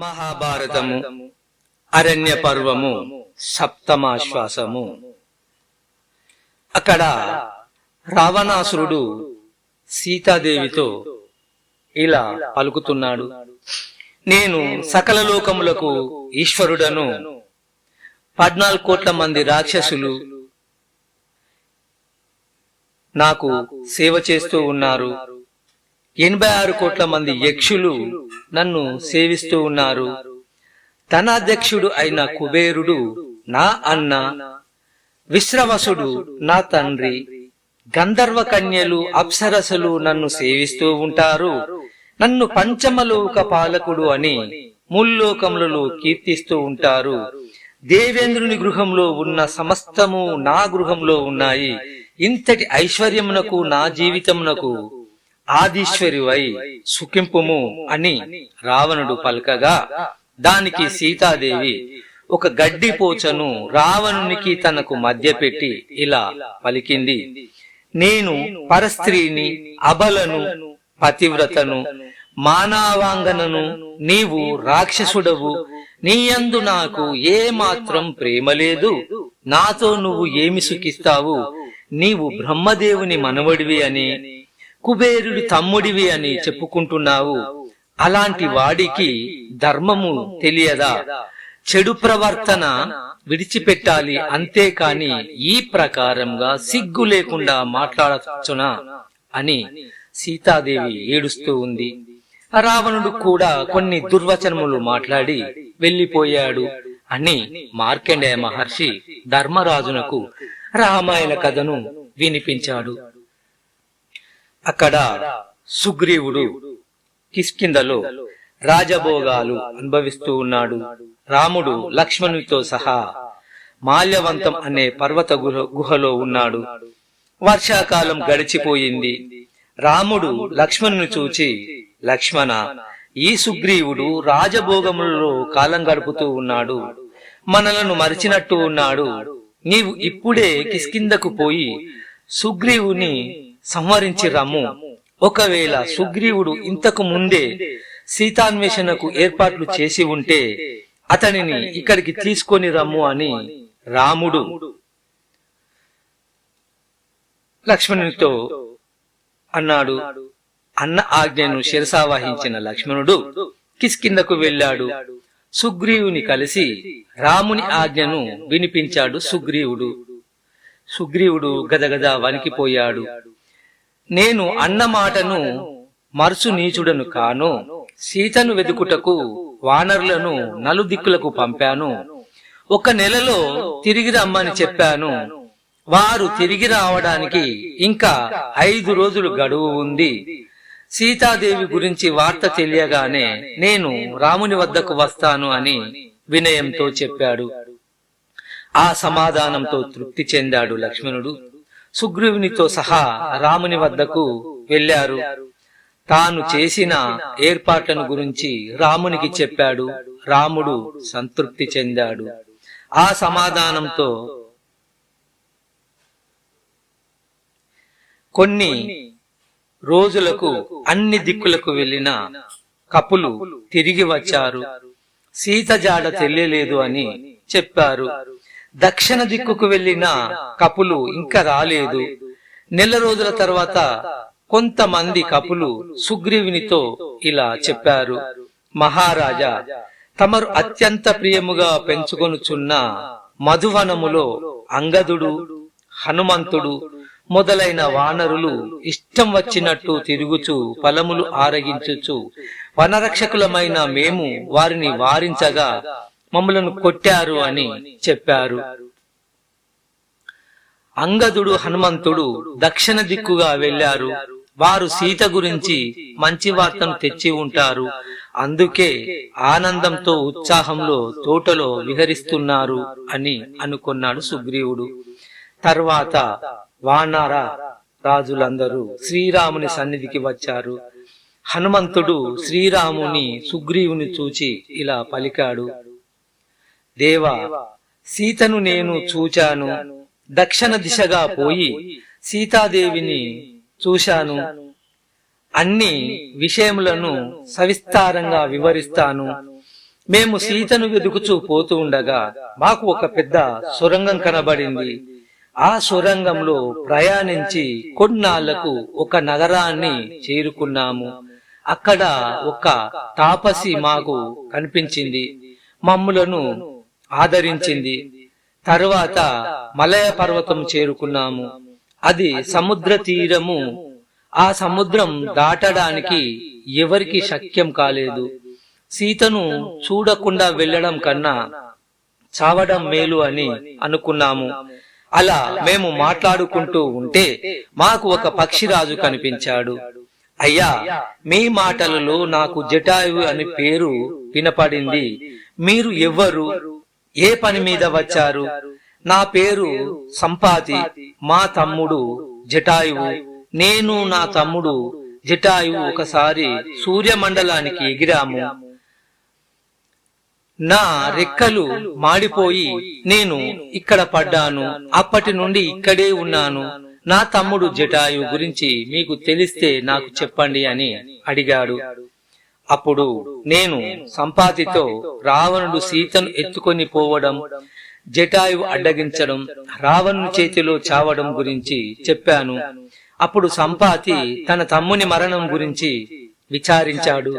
మహాభారతము అరణ్య పర్వము సప్తమాశ్వాసము. అక్కడ రావణాసురుడు సీతాదేవితో ఇలా పలుకుతున్నాడు, నేను సకల లోకములకు ఈశ్వరుడను, 14 కోట్ల మంది రాక్షసులు నాకు సేవ చేస్తూ ఉన్నారు, 86 కోట్ల మంది యక్షులు నన్ను సేవిస్తూ ఉన్నారు, ధనాధ్యక్షుడు అయిన కుబేరుడు నా అన్న, విశ్రవసుడు నా తండ్రి, గంధర్వ కన్యలు అప్సరసలు నన్ను సేవిస్తూ ఉంటారు, నన్ను పంచమలోక పాలకుడు అని ముల్లోకములలో కీర్తిస్తూ ఉంటారు, దేవేంద్రుని గృహంలో ఉన్న సమస్తము నా గృహంలో ఉన్నాయి, ఇంతటి ఐశ్వర్యమునకు నా జీవితమునకు ఆదీశ్వరివై సుఖింపుము అని రావణుడు పలకగా, దానికి సీతాదేవి ఒక గడ్డి పోచను రావణునికి తనకు మధ్య పెట్టి ఇలా పలికింది, నేను పరస్త్రీని, అబలను, పతివ్రతను, మానవాంగనను, నీవు రాక్షసుడవు, నీయందు నాకు ఏ మాత్రం ప్రేమ లేదు, నాతో నువ్వు ఏమి సుఖిస్తావు, నీవు బ్రహ్మదేవుని మనవడివి అని, కుబేరుడి తమ్ముడివి అని చెప్పుకుంటున్నావు, అలాంటి వాడికి ధర్మము తెలియదా, చెడు ప్రవర్తన విడిచిపెట్టాలి, అంతేకాని ఈ ప్రకారంగా సిగ్గు లేకుండా మాట్లాడచ్చునా అని సీతాదేవి ఏడుస్తూ ఉంది. రావణుడు కూడా కొన్ని దుర్వచనములు మాట్లాడి వెళ్లిపోయాడు అని మార్కండేయ మహర్షి ధర్మరాజునకు రామాయణ కథను వినిపించాడు. అక్కడ సుగ్రీవుడు కిష్కింధలో రాజభోగాలు అనుభవిస్తూ ఉన్నాడు. రాముడు లక్ష్మణునితో సహా మాల్యవంతం అనే పర్వత గుహలో ఉన్నాడు. వర్షాకాలం గడిచిపోయింది. రాముడు లక్ష్మణుని చూచి, లక్ష్మణ, ఈ సుగ్రీవుడు రాజభోగములలో కాలం గడుపుతూ ఉన్నాడు, మనలను మరిచినట్టు ఉన్నాడు, నీవు ఇప్పుడే కిష్కింధకు పోయి సుగ్రీవుని సంహరించి రమ్ము. ఒకవేళ సుగ్రీవుడు ఇంతకు ముందే సీతాన్వేషణకు ఏర్పాట్లు చేసి ఉంటే అతనిని ఇక్కడికి తీసుకొని రమ్ము అని రాముడు లక్ష్మణునితో అన్నాడు. అన్న ఆజ్ఞను శిరసావహించిన లక్ష్మణుడు కిష్కింధకు వెళ్ళాడు. సుగ్రీవుని కలిసి రాముని ఆజ్ఞను వినిపించాడు. సుగ్రీవుడు గదగద వణికిపోయాడు. నేను అన్న మాటను మరుసు నీచుడను కాను, సీతను వెదుకుటకు వానరులను నలుదిక్కులకు పంపాను, 1 నెలలో తిరిగి రమ్మని చెప్పాను, వారు తిరిగి రావడానికి ఇంకా 5 రోజులు గడువు ఉంది, సీతాదేవి గురించి వార్త తెలియగానే నేను రాముని వద్దకు వస్తాను అని వినయంతో చెప్పాడు. ఆ సమాధానంతో తృప్తి చెందాడు లక్ష్మణుడు. సుగ్రీవునితో సహా రాముని వద్దకు వెళ్లారు. తాను చేసిన ఏర్పాట్లను గురించి రామునికి చెప్పాడు. రాముడు సంతృప్తి చెందాడు. ఆ సమాధానంతో కొన్ని రోజులకు అన్ని దిక్కులకు వెళ్లిన కపులు తిరిగి వచ్చారు. సీత జాడ తెలియలేదు అని చెప్పారు. దక్షిణ దిక్కుకు వెళ్లిన కపులు ఇంకా రాలేదు. 1 నెల రోజుల తర్వాత కొంతమంది కపులు సుగ్రీవునితో ఇలా చెప్పారు, మహారాజా, తమరు అత్యంత ప్రియముగా పెంచుకొనుచున్న మధువనములో అంగదుడు, హనుమంతుడు మొదలైన వానరులు ఇష్టం వచ్చినట్టు తిరుగుచు ఫలములు ఆరగించుచు వనరక్షకులమైన మేము వారిని వారించగా మమ్మలను కొట్టారు అని చెప్పారు. అంగదుడు, హనుమంతుడు దక్షిణ దిక్కుగా వెళ్లారు. వారు సీత గురించి మంచి వార్తను తెచ్చి ఉంటారు, అందుకే ఆనందంతో ఉత్సాహంలో తోటలో విహరిస్తున్నారు అని అనుకున్నాడు సుగ్రీవుడు. తర్వాత వానర రాజులందరూ శ్రీరాముని సన్నిధికి వచ్చారు. హనుమంతుడు శ్రీరాముని సుగ్రీవుని చూచి ఇలా పలికాడు, దేవా, సీతను నేను చూచాను, దక్షిణ దిశగా పోయి సీతాదేవిని చూశాను, అన్ని విషయములను సవిస్తారంగా వివరిస్తాను, మేము సీతను వెదుకుచూ పోతూ ఉండగా మాకు ఒక పెద్ద సొరంగం కనబడింది. ఆ సొరంగంలో ప్రయాణించి కొన్నాళ్లకు ఒక నగరాన్ని చేరుకున్నాము. అక్కడ ఒక తాపసి మాకు కనిపించింది, మమ్ములను ఆదరించింది. తరువాత మలయ పర్వతం చేరుకున్నాము. అది సముద్ర తీరము. ఆ సముద్రం దాటడానికి ఎవరికి శక్యం కాలేదు. సీతను చూడకుండా వెళ్లడం కన్నా చావడం మేలు అని అనుకున్నాము. అలా మేము మాట్లాడుకుంటూ ఉంటే మాకు ఒక పక్షిరాజు కనిపించాడు. అయ్యా, మీ మాటలలో నాకు జటాయువు అని పేరు వినపడింది. మీరు ఎవ్వరు? ఏ పని మీద వచ్చారు? నా పేరు సంపాతి. మా తమ్ముడు జటాయువు. నేను నా తమ్ముడు జటాయువు ఒకసారి సూర్యమండలానికి ఎగిరాము. నా రెక్కలు మాడిపోయి నేను ఇక్కడ పడ్డాను. అప్పటి నుండి ఇక్కడే ఉన్నాను. నా తమ్ముడు జటాయువు గురించి మీకు తెలిస్తే నాకు చెప్పండి అని అడిగాడు. అప్పుడు నేను సంపాతితో రావణుడు సీతను ఎత్తుకొని పోవడం, జటాయువు అడ్డగించడం, రావణుని చేతిలో చావడం గురించి చెప్పాను. అప్పుడు సంపాతి తన తమ్ముని మరణం గురించి విచారించాడు.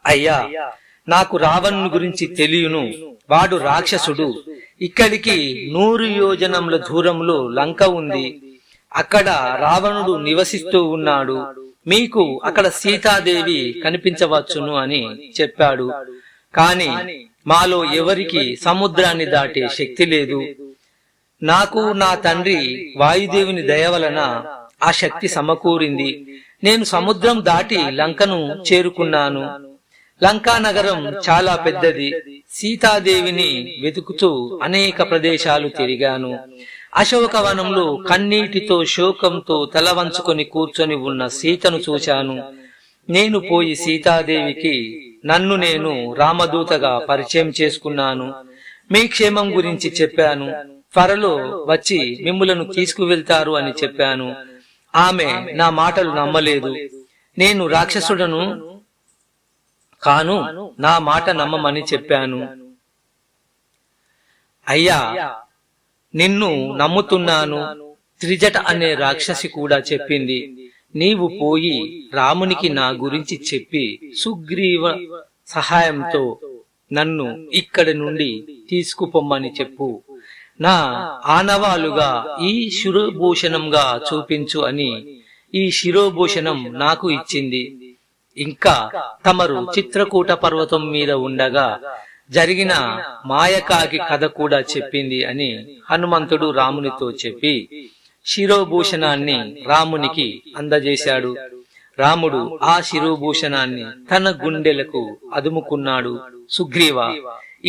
అయ్యా, నాకు రావణుని గురించి తెలియను. వాడు రాక్షసుడు. ఇక్కడికి 100 యోజనముల దూరంలో లంక ఉంది. అక్కడ రావణుడు నివసిస్తూ ఉన్నాడు. మీకు అక్కడ సీతాదేవి కనిపించవచ్చును అని చెప్పాడు. కాని మాలో ఎవరికి సముద్రాన్ని దాటే శక్తి లేదు. నాకు నా తండ్రి వాయుదేవుని దయ వలన ఆ శక్తి సమకూరింది. నేను సముద్రం దాటి లంకను చేరుకున్నాను. లంకా నగరం చాలా పెద్దది. సీతాదేవిని వెతుకుతూ అనేక ప్రదేశాలు తిరిగాను. అశోకవనంలో కన్నీటితో శోకంతో తల వంచుకొని కూర్చొని ఉన్న సీతను చూశాను. నేను పోయి సీతాదేవికి నన్ను నేను రామదూతగా పరిచయం చేసుకున్నాను. మీ క్షేమం గురించి చెప్పాను. త్వరలో వచ్చి మిమ్ములను తీసుకువెళ్తారు అని చెప్పాను. ఆమె నా మాటలు నమ్మలేదు. నేను రాక్షసుడను కాను, నా మాట నమ్మమని చెప్పాను. అయ్యా, నిన్ను నమ్ముతున్నాను. త్రిజట అనే రాక్షసి కూడా చెప్పింది. నీవు పోయి రామునికి నా గురించి చెప్పి సుగ్రీవ సహాయంతో నన్ను ఇక్కడి నుండి తీసుకుపోమ్మని చెప్పు. నా ఆనవాలుగా ఈ శిరోభూషణంగా చూపించు అని ఈ శిరోభూషణం నాకు ఇచ్చింది. ఇంకా తమరు చిత్రకూట పర్వతం మీద ఉండగా జరిగిన మాయకాకి కథ కూడా చెప్పింది అని హనుమంతుడు రామునితో చెప్పి శిరోభూషణాన్ని రామునికి అందజేశాడు. రాముడు ఆ శిరోభూషణాన్ని తన గుండెలకు అదుముకున్నాడు. సుగ్రీవ,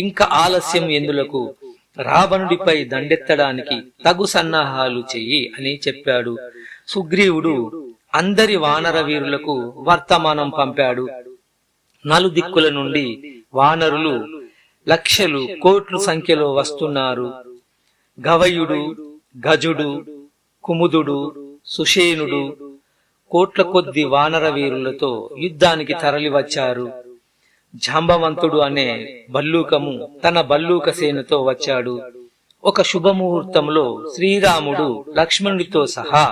ఇంకా ఆలస్యం ఎందులకు? రావణుడిపై దండెత్తడానికి తగు సన్నాహాలు చెయ్యి అని చెప్పాడు. సుగ్రీవుడు అందరి వానర వీరులకు వర్తమానం పంపాడు. నలుదిక్కుల నుండి వానరులు లక్షలు కోట్ల సంఖ్యలో వస్తున్నారు. గవయుడు, గజుడు, కుముదుడు, సుషేనుడు కోట్ల కొద్ది వానర వీరులతో యుద్ధానికి తరలి వచ్చారు. జాంబవంతుడు అనే బల్లూకము తన బల్లూక సేనతో వచ్చాడు. ఒక శుభముహూర్తంలో శ్రీరాముడు లక్ష్మణుడితో సహా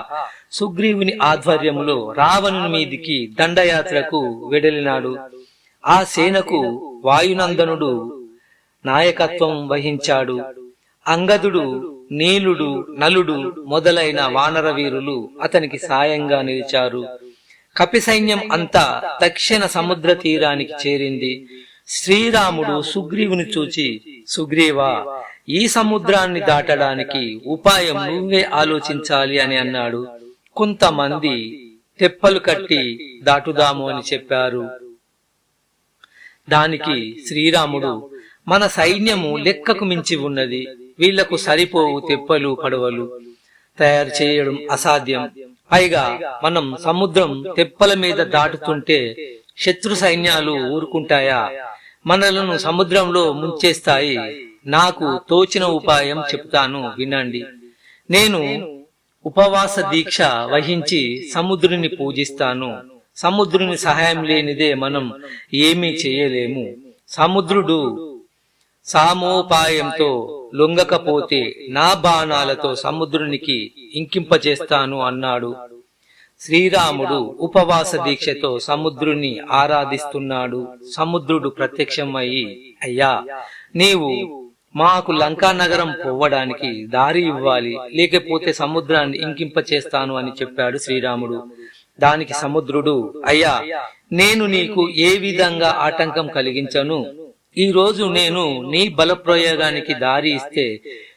సుగ్రీవుని ఆధ్వర్యములో రావణుని మీదికి దండయాత్రకు వెడలినాడు. ఆ సేనకు వాయునందనుడు నాయకత్వం వహించాడు. అంగదుడు, నీలుడు, నలుడు మొదలైన వానర వీరులు అతనికి సాయంగా నిలిచారు. కపి సైన్యం అంతా దక్షిణ సముద్ర తీరానికి చేరింది. శ్రీరాముడు సుగ్రీవుని చూచి, సుగ్రీవా, ఈ సముద్రాన్ని దాటడానికి ఉపాయం నువ్వే ఆలోచించాలి అని అన్నాడు. కొంతమంది తెప్పలు కట్టి దాటుదాము అని చెప్పారు. దానికి శ్రీరాముడు, మన సైన్యము లెక్కకు మించి ఉన్నది. వీళ్లకు సరిపోవు తెప్పలు పడవలు తయారు చేయడం అసాధ్యం. పైగా మనం సముద్రం తెప్పల మీద దాటుతుంటే శత్రు సైన్యాలు ఊరుకుంటాయా? మనలను సముద్రంలో ముంచేస్తాయి. నాకు తోచిన ఉపాయం చెప్తాను, వినండి. నేను ఉపవాస దీక్ష వహించి సముద్రుని పూజిస్తాను. సముద్రుని సహాయం లేనిదే మనం ఏమీ చేయలేము. సముద్రుడు సామోపాయంతో లొంగకపోతే నా బాణాలతో సముద్రునికి ఇంకింపచేస్తాను అన్నాడు. శ్రీరాముడు ఉపవాస దీక్షతో సముద్రుని ఆరాధిస్తున్నాడు. సముద్రుడు ప్రత్యక్షమయ్యి, అయ్యా, నీవు మాకు లంకా నగరం పోవడానికి దారి ఇవ్వాలి, లేకపోతే సముద్రాన్ని ఇంకింపచేస్తాను అని చెప్పాడు శ్రీరాముడు. దానికి సముద్రుడు, అయ్యా, నేను నీకు ఏ విధంగా ఆటంకం కలిగించను? ఈ రోజు నేను నీ బలప్రయోగానికి దారి ఇస్తే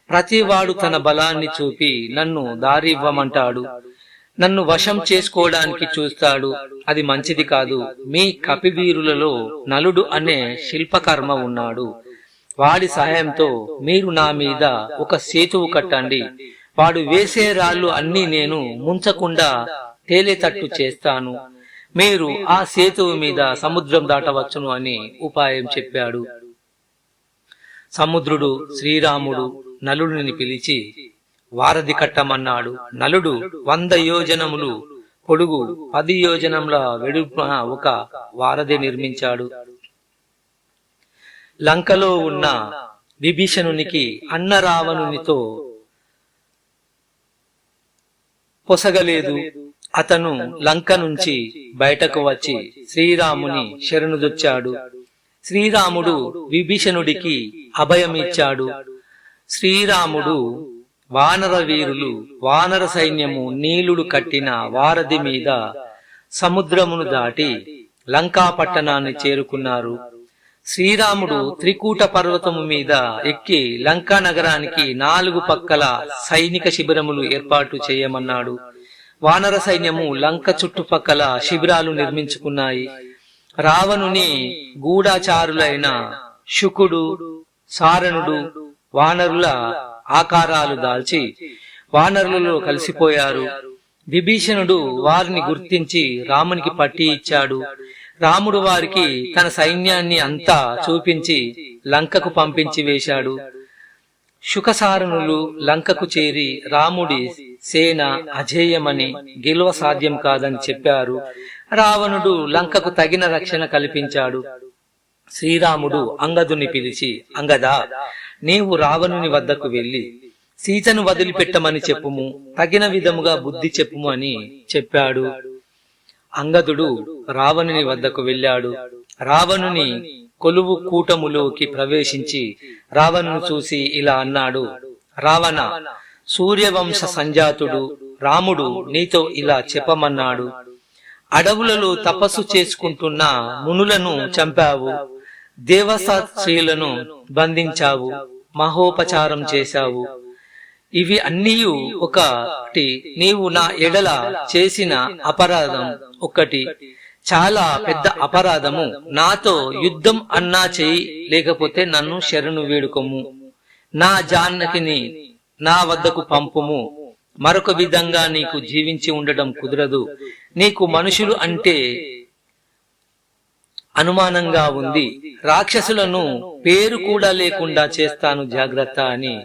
ప్రతివాడు తన బలాన్ని చూపి నన్ను దారి ఇవ్వమంటాడు, నన్ను వశం చేసుకోవడానికి చూస్తాడు. అది మంచిది కాదు. మీ కపివీరులలో నలుడు అనే శిల్పకర్మ ఉన్నాడు. వాడి సహాయంతో మీరు నా మీద ఒక సేతువు కట్టండి. వాడు వేసే రాళ్ళు అన్నీ నేను ముంచకుండా తేలేటట్టు చేస్తాను. మీరు ఆ సేతువు మీద సముద్రం దాటవచ్చును అని ఉపాయం చెప్పాడు. సముద్రుడు శ్రీరాముడు నలుడిని పిలిచి వారధి కట్టమన్నాడు. నలుడు 100 యోజనములు పొడుగు 10 యోజనముల వెడల్పున ఒక వారధి నిర్మించాడు. లంకలో ఉన్న విభీషణునికి అన్న రావణునితో పొసగలేదు. అతను లంక నుంచి బయటకు వచ్చి శ్రీరాముని శరణుజొచ్చాడు. శ్రీరాముడు విభీషణుడికి అభయమిచ్చాడు. శ్రీరాముడు వానర వీరులు వానర సైన్యము నీలుడు కట్టిన వారధి మీద సముద్రమును దాటి లంకా పట్టణాన్ని చేరుకున్నారు. శ్రీరాముడు త్రికూట పర్వతము మీద ఎక్కి లంకా నగరానికి 4 పక్కల సైనిక శిబిరములు ఏర్పాటు చేయమన్నాడు. వానర సైన్యము లంక చుట్టుపక్కల శిబిరాలు నిర్మించుకున్నాయి. రావణుని గూఢాచారులైన శుకుడు, సారణుడు వానరుల ఆకారాలు దాల్చి వానరులలో కలిసిపోయారు. విభీషణుడు వారిని గుర్తించి రామునికి పట్టి ఇచ్చాడు. రాముడు వారికి తన సైన్యాన్ని అంతా చూపించి లంకకు పంపించి వేశాడు. శుకసారణులు లంకకు చేరి రాముడి సేన అజేయమని గెలువ సాధ్యం కాదని చెప్పారు. రావణుడు లంకకు తగిన రక్షణ కల్పించాడు. శ్రీరాముడు అంగదుని పిలిచి, అంగదా, నీవు రావణుని వద్దకు వెళ్లి సీతను వదిలిపెట్టమని చెప్పుము, తగిన విధముగా బుద్ధి చెప్పుము అని చెప్పాడు. అంగదుడు రావణుని వద్దకు వెళ్ళాడు. రావణుని కొలువు కూటములోకి ప్రవేశించి రావణును చూసి ఇలా అన్నాడు, రావణ, సూర్యవంశ సంజాతుడు రాముడు నీతో ఇలా చెప్పమన్నాడు. అడవులలో తపస్సు చేసుకుంటున్న మునులను చంపావు, దేవసాత్రీలను బంధించావు, మహోపచారం చేశావు. ఇవి అన్నీ ఒకటి. నీవు నా ఎడల చేసిన అపరాధం ఒకటి, చాలా పెద్ద అపరాధము. నాతో యుద్ధం అన్నా చెయ్యి, లేకపోతే నన్ను శరణు వేడుకొము. నా జానకిని నా వద్దకు పంపుము. మరొక విధంగా నీకు జీవించి ఉండడం కుదరదు. నీకు మనుషులు అంటే అనుమానంగా ఉంది. రాక్షసులను పేరు కూడా లేకుండా చేస్తాను, జాగ్రత్త అని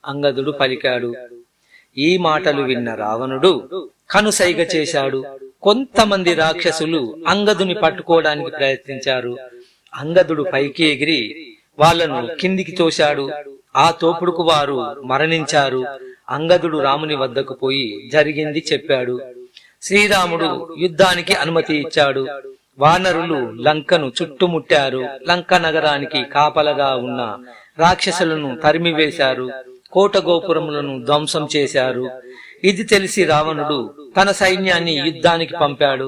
అంగదుడు పలికాడు. ఈ మాటలు విన్న రావణుడు కనుసైగ చేశాడు. కొంతమంది రాక్షసులు అంగదుని పట్టుకోవడానికి ప్రయత్నించారు. అంగదుడు పైకి ఎగిరి వాళ్లను కిందికి తోశాడు. ఆ తోపుడుకు వారు మరణించారు. అంగదుడు రాముని వద్దకు పోయి జరిగింది చెప్పాడు. శ్రీరాముడు యుద్ధానికి అనుమతి ఇచ్చాడు. వానరులు లంకను చుట్టుముట్టారు. లంక నగరానికి కాపలగా ఉన్న రాక్షసులను తరిమివేశారు. కోట గోపురములను ధ్వంసం చేశారు. ఇది తెలిసి రావణుడు తన సైన్యాన్ని యుద్ధానికి పంపాడు.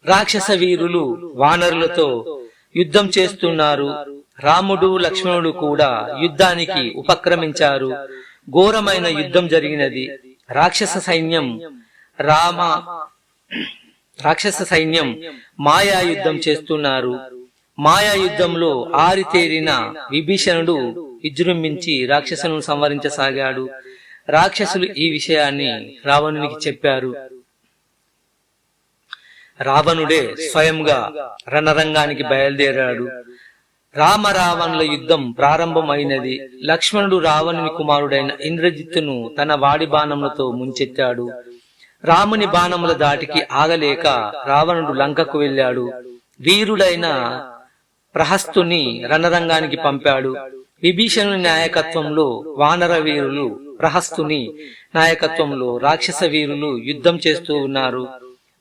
రాక్షస వీరులు వానరులతో యుద్ధం చేస్తున్నారు. రాముడు లక్ష్మణుడు కూడా యుద్ధానికి ఉపక్రమించారు. ఘోరమైన యుద్ధం జరిగినది. రాక్షస సైన్యం మాయా యుద్ధం చేస్తున్నారు. మాయా యుద్ధంలో ఆరితేరిన విభీషణుడు విజృంభించి రాక్షసులను సంహరించసాగాడు. రాక్షసులు ఈ విషయాన్ని రావణునికి చెప్పారు. రావణుడే స్వయంగా రణరంగానికి బయలుదేరాడు. రామరావణుల యుద్ధం ప్రారంభమైనది. లక్ష్మణుడు రావణుని కుమారుడైన ఇంద్రజిత్తును తన వాడి బాణములతో ముంచెత్తాడు. రాముని బాణముల దాటికి ఆగలేక రావణుడు లంకకు వెళ్ళాడు. వీరుడైన ప్రహస్తుని రణరంగానికి పంపాడు. విభీషణుని నాయకత్వంలో వానర వీరులు, ప్రహస్తుని నాయకత్వంలో రాక్షస వీరులు యుద్ధం చేస్తూ ఉన్నారు.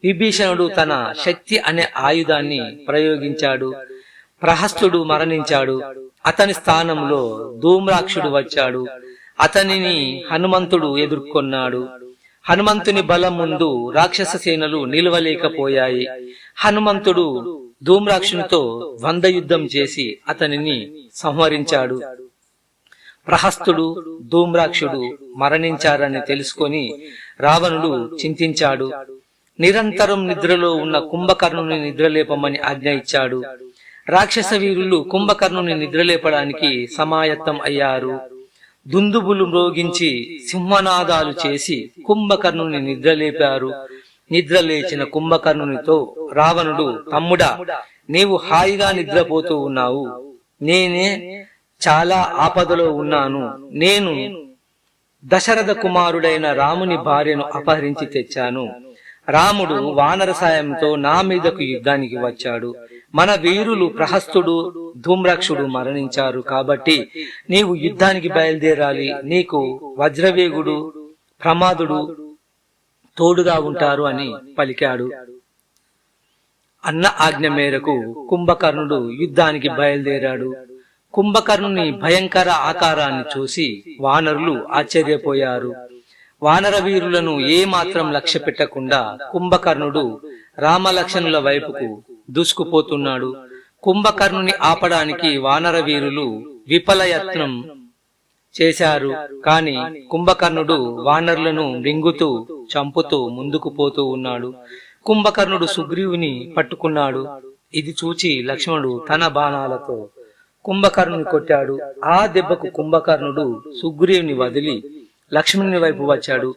విభీషణుడు తన శక్తి అనే ఆయుధాన్ని ప్రయోగించాడు. ప్రహస్తుడు మరణించాడు. అతని స్థానంలో ధూమ్రాక్షుడు వచ్చాడు. అతనిని హనుమంతుడు ఎదుర్కొన్నాడు. హనుమంతుని బలం ముందు రాక్షస సేనలు నిలవలేకపోయాయి. హనుమంతుడు ధూమ్రాక్షునితో ద్వంద్వ యుద్ధం చేసి అతనిని సంహరించాడు. ప్రహస్తుడు, ధూమ్రాక్షుడు మరణించారని తెలుసుకొని రావణుడు చింతించాడు. నిరంతరం నిద్రలో ఉన్న కుంభకర్ణుని నిద్రలేపమని ఆజ్ఞ ఇచ్చాడు. రాక్షస వీరులు కుంభకర్ణుని నిద్రలేపడానికి సమాయత్తం అయ్యారు. దుందుబులు మ్రోగించి సింహనాదాలు చేసి కుంభకర్ణుని నిద్రలేపారు. నిద్రలేచిన కుంభకర్ణునితో రావణుడు, తమ్ముడా, నీవు హాయిగా నిద్రపోతూ ఉన్నావు. నేనే చాలా ఆపదలో ఉన్నాను. నేను దశరథ కుమారుడైన రాముని భార్యను అపహరించి తెచ్చాను. రాముడు వానర సాయంతో నా మీదకు యుద్ధానికి వచ్చాడు. మన వీరులు ప్రహస్తుడు, ధూమ్రాక్షుడు మరణించారు. కాబట్టి నీవు యుద్ధానికి బయలుదేరాలి. నీకు వజ్రవేగుడు, ప్రమాదుడు తోడుగా ఉంటారు అని పలికాడు. అన్న ఆజ్ఞ మేరకు కుంభకర్ణుడు యుద్ధానికి బయలుదేరాడు. కుంభకర్ణుని భయంకర ఆకారాన్ని చూసి వానరులు ఆశ్చర్యపోయారు. వానర వీరులను ఏమాత్రం లక్ష్య పెట్టకుండా కుంభకర్ణుడు రామలక్ష్మణుల వైపుకు దూసుకుపోతున్నాడు. కుంభకర్ణుని ఆపడానికి వానర వీరులు విఫలయత్నం చేశారు. కాని కుంభకర్ణుడు వానరులను మృంగుతూ చంపుతూ ముందుకు పోతూ ఉన్నాడు. కుంభకర్ణుడు సుగ్రీవుని పట్టుకున్నాడు. ఇది చూచి లక్ష్మణుడు తన బాణాలతో కుంభకర్ణుని కొట్టాడు. ఆ దెబ్బకు కుంభకర్ణుడు సుగ్రీవుని వదిలి లక్ష్మణుని వైపు వచ్చాడు.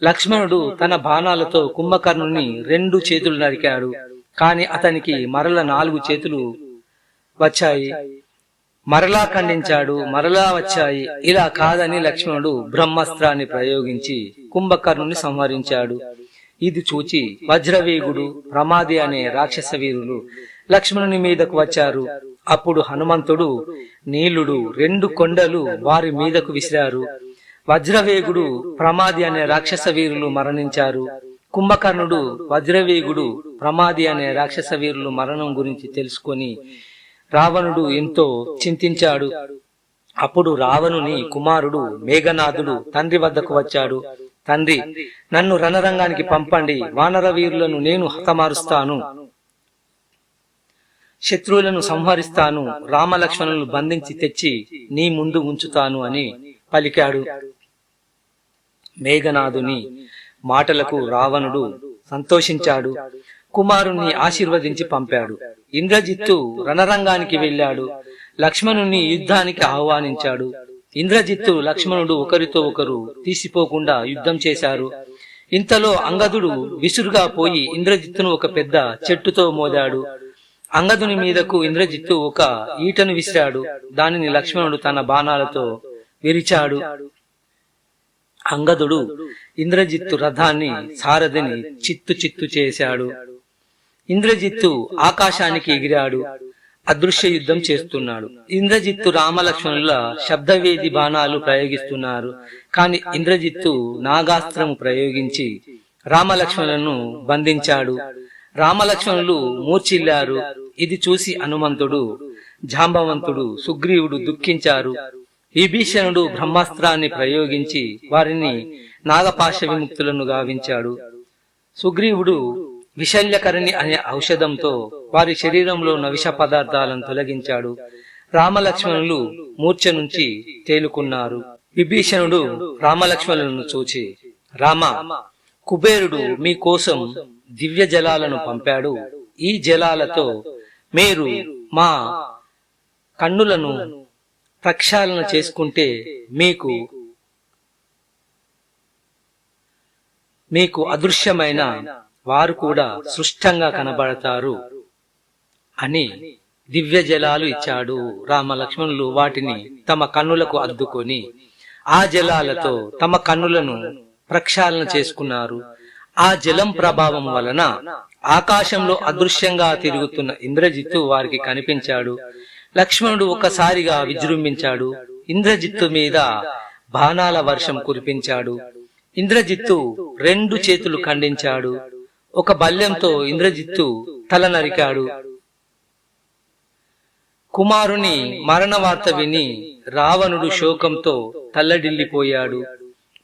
లక్ష్మణుడు తన బాణాలతో కుంభకర్ణుని 2 చేతులు నరికాడు. కాని అతనికి మరల 4 చేతులు వచ్చాయి. మరలా ఖండించాడు, మరలా వచ్చాయి. ఇలా కాదని లక్ష్మణుడు బ్రహ్మాస్త్రాన్ని ప్రయోగించి కుంభకర్ణుని సంహరించాడు. ఇది చూచి వజ్రవేగుడు, ప్రమాది అనే రాక్షస వీరులు లక్ష్మణుని మీదకు వచ్చారు. అప్పుడు హనుమంతుడు, నీలుడు 2 కొండలు వారి మీదకు విసిరారు. వజ్రవేగుడు, ప్రమాది అనే రాక్షస వీరులు మరణించారు. కుంభకర్ణుడు, వజ్రవేగుడు, ప్రమాది అనే రాక్షస వీరులు మరణం గురించి తెలుసుకొని రావణుడు ఎంతో చింతించాడు. అప్పుడు రావణుని కుమారుడు మేఘనాథుడు తండ్రి వద్దకు వచ్చాడు. తండ్రి, నన్ను రణరంగానికి పంపండి. వానర వీరులను నేను హతమారుస్తాను, శత్రువులను సంహరిస్తాను, రామలక్ష్మణులను బంధించి తెచ్చి నీ ముందు ఉంచుతాను అని పలికాడు. మేఘనాథుని మాటలకు రావణుడు సంతోషించాడు. కుమారుణ్ణి ఆశీర్వదించి పంపాడు. ఇంద్రజిత్తు రణరంగానికి వెళ్ళాడు. లక్ష్మణుని యుద్ధానికి ఆహ్వానించాడు. ఇంద్రజిత్తు, లక్ష్మణుడు ఒకరితో ఒకరు తీసిపోకుండా యుద్ధం చేశారు. ఇంతలో అంగదుడు విసురుగా పోయి ఇంద్రజిత్తును ఒక పెద్ద చెట్టుతో మోదాడు. అంగదుని మీదకు ఇంద్రజిత్తు ఒక ఈటను విసిరాడు. దానిని లక్ష్మణుడు తన బాణాలతో విరిచాడు. అంగదుడు ఇంద్రజిత్తు రథాన్ని, సారథిని చిత్తు చిత్తు చేశాడు. ఇంద్రజిత్తు ఆకాశానికి ఎగిరాడు. అదృశ్య యుద్ధం చేస్తున్నాడు. ఇంద్రజిత్తు రామలక్ష్మణుల శబ్దవేది బాణాలు ప్రయోగిస్తున్నారు. కాని ఇంద్రజిత్తు నాగాస్త్రము ప్రయోగించి రామలక్ష్మణులను బంధించాడు. రామలక్ష్మణులు మూర్ఛిల్లారు. ఇది చూసి హనుమంతుడు, జాంబవంతుడు, సుగ్రీవుడు దుఃఖించారు. విభీషణుడు బ్రహ్మాస్త్రాన్ని ప్రయోగించి వారిని నాగపాశ విముక్తులను గావించాడు. సుగ్రీవుడు విశల్యకరణి అనే ఔషధంతో వారి శరీరంలో ఉన్న విష పదార్థాలను తొలగించాడు. రామలక్ష్మణులు మూర్ఛ నుంచి తేలుకున్నారు. విభీషణుడు రామలక్ష్మణులను చూచి, రామ, కుబేరుడు మీకోసం దివ్య జలాలను పంపాడు. ఈ జలాలతో మీరు మా కన్నులను ప్రక్షాళన చేసుకుంటే మీకు అదృశ్యమైన వారు కూడా సృష్టంగా కనబడతారు అని దివ్య జలాలు ఇచ్చాడు. రామలక్ష్మణులు వాటిని తమ కన్నులకు అద్దుకొని ఆ జలాలతో తమ కన్నులను ప్రక్షాళన చేసుకున్నారు. ఆ జలం ప్రభావం వలన ఆకాశంలో అదృశ్యంగా తిరుగుతున్న ఇంద్రజిత్తు వారికి కనిపించాడు. లక్ష్మణుడు ఒక్కసారిగా విజృంభించాడు. ఇంద్రజిత్తు మీద బాణాల వర్షం కురిపించాడు. ఇంద్రజిత్తు 2 చేతులు ఖండించాడు. ఒక బల్యంతో ఇంద్రజిత్తు తల నరికాడు. కుమారుని మరణ వార్త విని రావణుడు శోకంతో తల్లడిల్లిపోయాడు.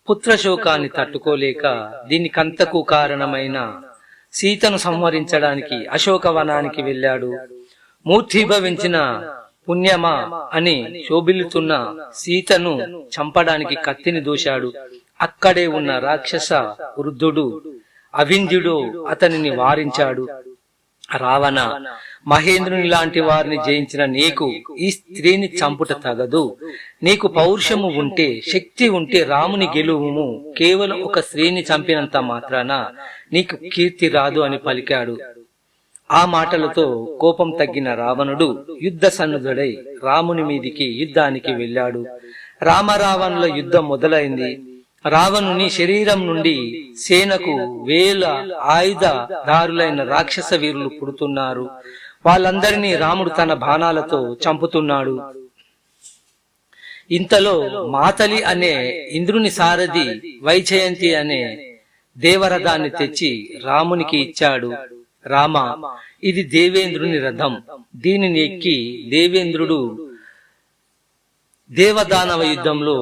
పుత్రశోకాన్ని తట్టుకోలేక దీనికంతకు కారణమైన సీతను సంహరించడానికి అశోకవనానికి వెళ్ళాడు. మూర్తిభవించిన పుణ్యమా అని శోభిల్లుతున్న సీతను చంపడానికి కత్తిని దూశాడు. అక్కడే ఉన్న రాక్షస వృద్ధుడు అవింధ్యుడు అతనిని వారించాడు. రావణ, మహేంద్రుని లాంటి వారిని జయించిన నీకు ఈ స్త్రీని చంపుట తగదు. నీకు పౌరుషము ఉంటే, శక్తి ఉంటే రాముని గెలువుము. కేవలం ఒక స్త్రీని చంపినంత మాత్రాన నీకు కీర్తి రాదు అని పలికాడు. ఆ మాటలతో కోపం తగ్గిన రావణుడు యుద్ధ సన్నుద్ధుడై రాముని మీదికి యుద్ధానికి వెళ్ళాడు. రామరావణుల యుద్ధం మొదలైంది. రావణుని శరీరం నుండి సేనకు వేల ఆయుధదారులైన రాక్షస వీరులు పుడుతున్నారు. వాళ్ళందరినీ రాముడు తన బాణాలతో చంపుతున్నాడు. ఇంతలో మాతలి అనే ఇంద్రుని సారథి వైజయంతి అనే దేవరథాన్ని తెచ్చి రామునికి ఇచ్చాడు. రామ, ఇది దేవేంద్రుని రథం. దీనిని ఎక్కి దేవేంద్రుడు దేవదానవ యుద్ధంలో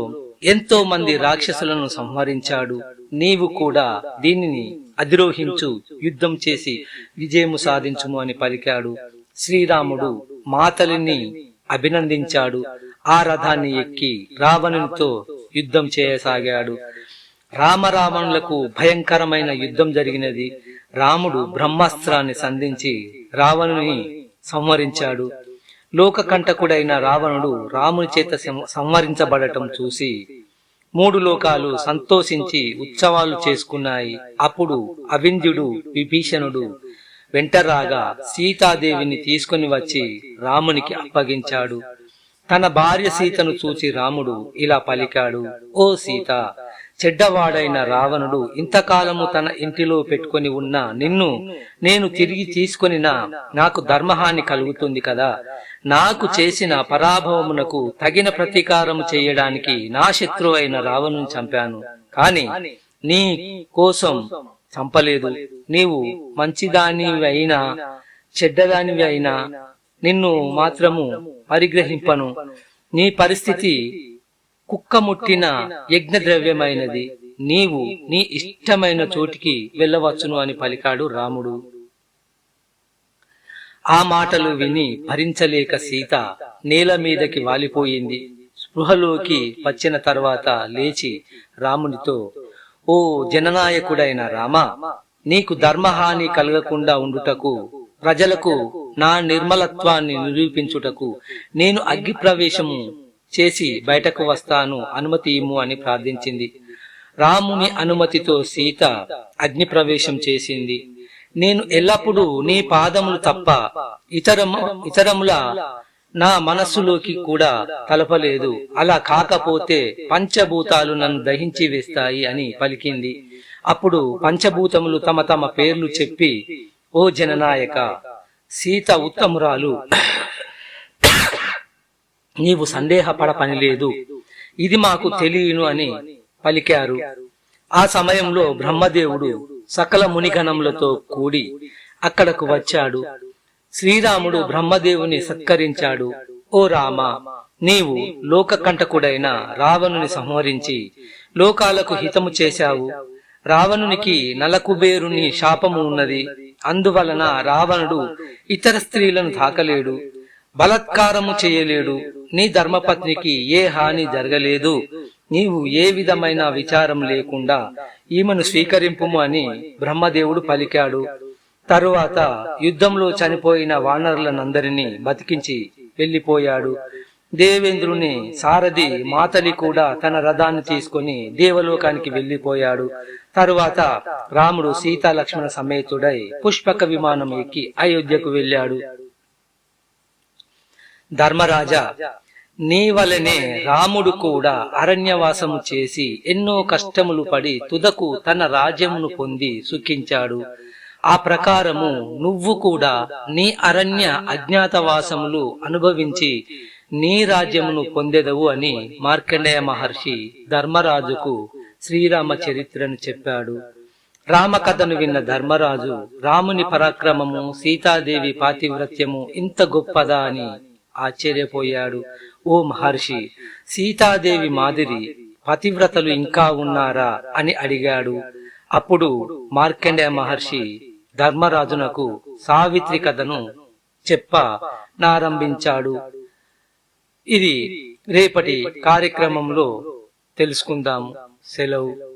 ఎంతో మంది రాక్షసులను సంహరించాడు. నీవు కూడా దీనిని అధిరోహించు, యుద్ధం చేసి విజయము సాధించుము అని పలికాడు. శ్రీరాముడు మాతలిని అభినందించాడు. ఆ రథాన్ని ఎక్కి రావణునితో యుద్ధం చేయసాగాడు. రామరావణులకు భయంకరమైన యుద్ధం జరిగినది. రాముడు బ్రహ్మాస్త్రాన్ని సంధించి రావణుని సంహరించాడు. లోకకంటకుడైన రావణుడు రాముని చేత సంహరించబడటం చూసి 3 లోకాలు సంతోషించి ఉత్సవాలు చేసుకున్నాయి. అప్పుడు అవింధ్యుడు విభీషణుడు వెంటరాగా సీతాదేవిని తీసుకుని వచ్చి రామునికి అప్పగించాడు. తన భార్య సీతను చూచి రాముడు ఇలా పలికాడు: ఓ సీత, చెడ్డవాడైన రావణుడు ఇంతకాలము తన ఇంటిలో పెట్టుకుని ఉన్న నిన్ను నేను తిరిగి తీసుకొనినా నాకు ధర్మహాని కలుగుతుంది కదా. నాకు చేసిన పరాభవమునకు తగిన ప్రతీకారము చేయడానికి నా శత్రువు అయిన రావణుని చంపాను, కాని నీ కోసం చంపలేదు. నీవు మంచిదానివి అయినా చెడ్డదానివి అయినా నిన్ను మాత్రము పరిగ్రహింపను. నీ పరిస్థితి కుక్క ముట్టిన యజ్ఞ ద్రవ్యమైనది. నీవు నీ ఇష్టమైన చోటికి వెళ్ళవచ్చును అని పలికాడు రాముడు. ఆ మాటలు విని భరించలేక సీత నేల మీదకి వాలిపోయింది. స్పృహలోకి వచ్చిన తర్వాత లేచి రామునితో: ఓ జననాయకుడైన రామ, నీకు ధర్మహాని కలగకుండా ఉండుటకు, ప్రజలకు నా నిర్మలత్వాన్ని నిరూపించుటకు నేను అగ్ని ప్రవేశము చేసి బయటకు వస్తాను, అనుమతి ఇమ్ము అని ప్రార్థించింది. రాముని అనుమతితో సీత అగ్ని ప్రవేశం చేసింది. నేను ఎల్లప్పుడూ నీ పాదములు తప్ప ఇతరముల నా మనస్సులోకి కూడా తలపలేదు. అలా కాకపోతే పంచభూతాలు నన్ను దహించి వేస్తాయి అని పలికింది. అప్పుడు పంచభూతములు తమ తమ పేర్లు చెప్పి: ఓ జననాయక, సీత ఉత్తమురాలు, నీవు సందేహపడ పనిలేదు, ఇది మాకు తెలియను అని పలికారు. ఆ సమయంలో బ్రహ్మదేవుడు సకల మునిగణములతో కూడి అక్కడకు వచ్చాడు. శ్రీరాముడు బ్రహ్మదేవుని సత్కరించాడు. ఓ రామ, నీవు లోకకంటకుడైన రావణుని సంహరించి లోకాలకు హితము చేశావు. రావణునికి నలకుబేరుని శాపము ఉన్నది. అందువలన రావణుడు ఇతర స్త్రీలను తాకలేడు, బలత్కారము చేయలేడు. నీ ధర్మపత్నికి ఏ హాని జరగలేదు. నీవు ఏ విధమైన విచారం లేకుండా ఈమెను స్వీకరింపుము అని బ్రహ్మదేవుడు పలికాడు. తరువాత యుద్ధంలో చనిపోయిన వానరులనందరినీ బతికించి వెళ్లిపోయాడు. దేవేంద్రుని సారథి మాతలి కూడా తన రథాన్ని తీసుకుని దేవలోకానికి వెళ్లిపోయాడు. తరువాత రాముడు సీతా లక్ష్మణ సమేతుడై పుష్పక విమానం ఎక్కి అయోధ్యకు వెళ్ళాడు. ధర్మరాజా, నీ వలనే రాముడు కూడా అరణ్యవాసము చేసి ఎన్నో కష్టములు పడి తుదకు తన రాజ్యమును పొంది సుఖించాడు. ఆ ప్రకారము నువ్వు కూడా నీ అరణ్య అజ్ఞాతవాసములు అనుభవించి నీ రాజ్యమును పొందెదవు అని మార్కండేయ మహర్షి ధర్మరాజుకు శ్రీరామ చరిత్రను చెప్పాడు. రామకథను విన్న ధర్మరాజు రాముని పరాక్రమము, సీతాదేవి పాతివ్రత్యము ఇంత గొప్పదా అని ఆశ్చర్యపోయాడు. ఓ మహర్షి, సీతాదేవి మాదిరి పతివ్రతలు ఇంకా ఉన్నారా అని అడిగాడు. అప్పుడు మార్కండేయ మహర్షి ధర్మరాజునకు సావిత్రి కథను చెప్పనారంభించాడు. ఇది రేపటి కార్యక్రమంలో తెలుసుకుందాము. సెలవు.